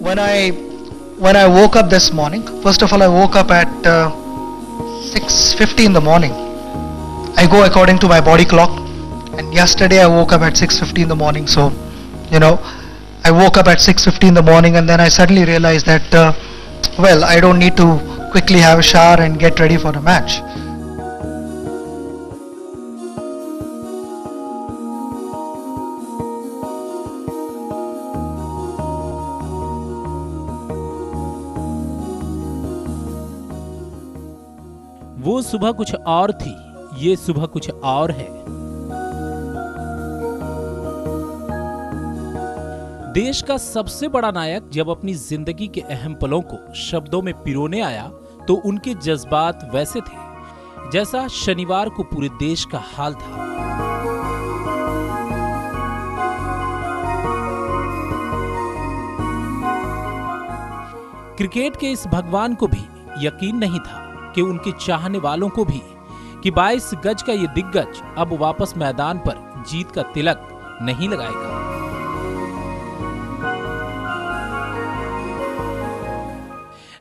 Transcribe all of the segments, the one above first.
when I woke up this morning, first of all, I woke up at 6:50 in the morning. I go according to my body clock, and yesterday I woke up at 6:50 in the morning. So, I woke up at 6:50 in the morning, and then I suddenly realized that, I don't need to quickly have a shower and get ready for the match. वो सुबह कुछ और थी, ये सुबह कुछ और है। देश का सबसे बड़ा नायक जब अपनी जिंदगी के अहम पलों को शब्दों में पिरोने आया तो उनके जज्बात वैसे थे जैसा शनिवार को पूरे देश का हाल था। क्रिकेट के इस भगवान को भी यकीन नहीं था कि उनके चाहने वालों को भी कि 22 गज का ये दिग्गज अब वापस मैदान पर जीत का तिलक नहीं लगाएगा।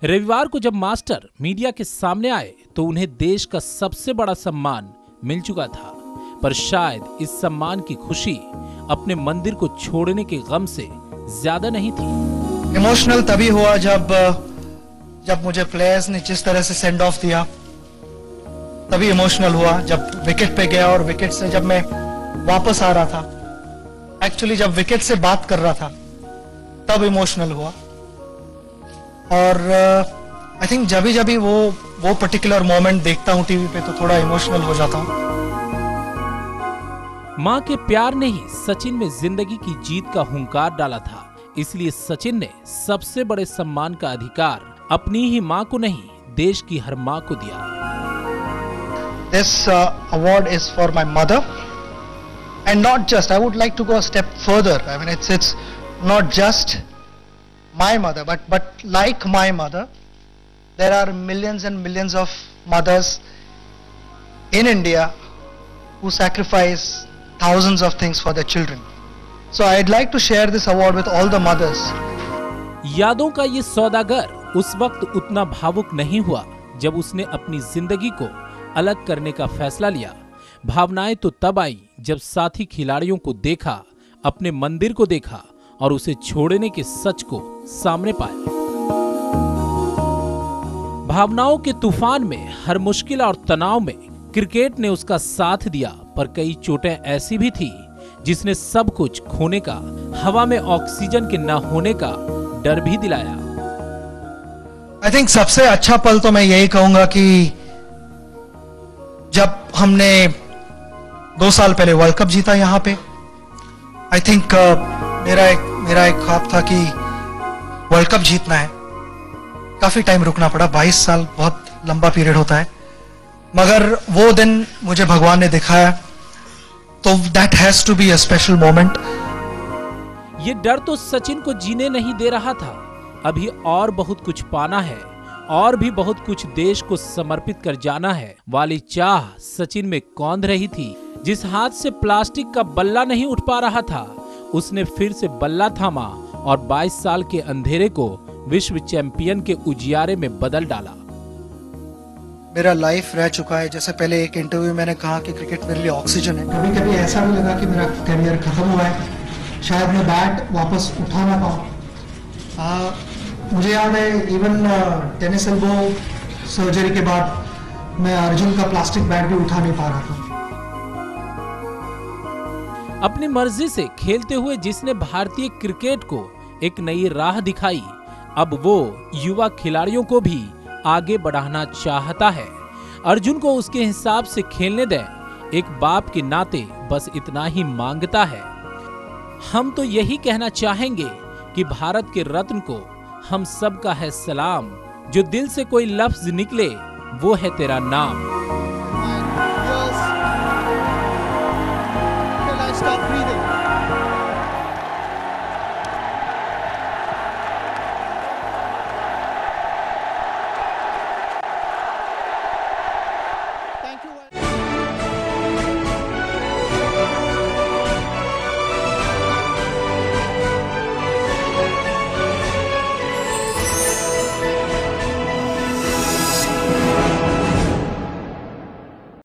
रविवार को जब मास्टर मीडिया के सामने आए तो उन्हें देश का सबसे बड़ा सम्मान मिल चुका था, पर शायद इस सम्मान की खुशी अपने मंदिर को छोड़ने के गम से ज्यादा नहीं थी। इमोशनल तभी हुआ जब मुझे प्लेयर्स ने जिस तरह से सेंड ऑफ दिया, तभी इमोशनल हुआ। जब विकेट पे गया और विकेट से जब मैं वापस आ रहा था, एक्चुअली जब विकेट से बात कर रहा था तब इमोशनल हुआ। और आई थिंक जब भी वो पर्टिकुलर मोमेंट देखता हूं टीवी पे तो थोड़ा इमोशनल हो जाता हूं। मां के प्यार ने ही सचिन में जिंदगी की जीत का हुंकार डाला था, इसलिए सचिन ने सबसे बड़े सम्मान का अधिकार अपनी ही मां को नहीं, देश की हर मां को दिया। This award is for my mother, and not just. I would like to go a step further. I mean, it's not just my mother, but like my mother, there are millions and millions of mothers in India who sacrifice thousands of things for their children. So I'd like to share this award with all the mothers. यादों का ये सौदागर उस वक्त उतना भावुक नहीं हुआ जब उसने अपनी जिंदगी को अलग करने का फैसला लिया। भावनाएं तो तब आई जब साथी खिलाड़ियों को देखा, अपने मंदिर को देखा और उसे छोड़ने के सच को सामने पाया। भावनाओं के तूफान में, हर मुश्किल और तनाव में क्रिकेट ने उसका साथ दिया, पर कई चोटें ऐसी भी थी जिसने सब कुछ खोने का, हवा में ऑक्सीजन के न होने का डर भी दिलाया। आई थिंक सबसे अच्छा पल तो मैं यही कहूंगा कि जब हमने 2 साल पहले वर्ल्ड कप जीता यहाँ पे। आई थिंक मेरा एक ख्वाब था कि वर्ल्ड कप जीतना है। काफी टाइम रुकना पड़ा, 22 साल बहुत लंबा पीरियड होता है, मगर वो दिन मुझे भगवान ने दिखाया, तो that has to be a special moment. ये डर तो सचिन को जीने नहीं दे रहा था। अभी और बहुत कुछ पाना है, और भी बहुत कुछ देश को समर्पित कर जाना है वाली चाह सचिन में कौंध रही थी। जिस हाथ से प्लास्टिक का बल्ला नहीं उठ पा रहा था, उसने फिर से बल्ला थामा और 22 साल के अंधेरे को विश्व चैंपियन के उजियारे में बदल डाला। मेरा लाइफ रह चुका है, जैसे पहले एक इंटरव्यू मैंने कहा कि क्रिकेट मेरे लिए ऑक्सीजन है। कभी कभी ऐसा भी लगा कि मेरा करियर खत्म हुआ है, शायद मैं बैट वापस उठा ना पाऊं। मुझे याद है इवन टेनिस एल्बो सर्जरी के बाद मैं अर्जुन का प्लास्टिक बैट भी उठा नहीं पा रहा था। अपनी मर्जी से खेलते हुए जिसने भारतीय क्रिकेट को एक नई राह दिखाई, अब वो युवा खिलाड़ियों को भी आगे बढ़ाना चाहता है। अर्जुन को उसके हिसाब से खेलने दें, एक बाप के नाते बस इतना ही मांगता है। हम तो यही कहना चाहेंगे कि भारत के रत्न को हम सबका है सलाम, जो दिल से कोई लफ्ज निकले वो है तेरा नाम।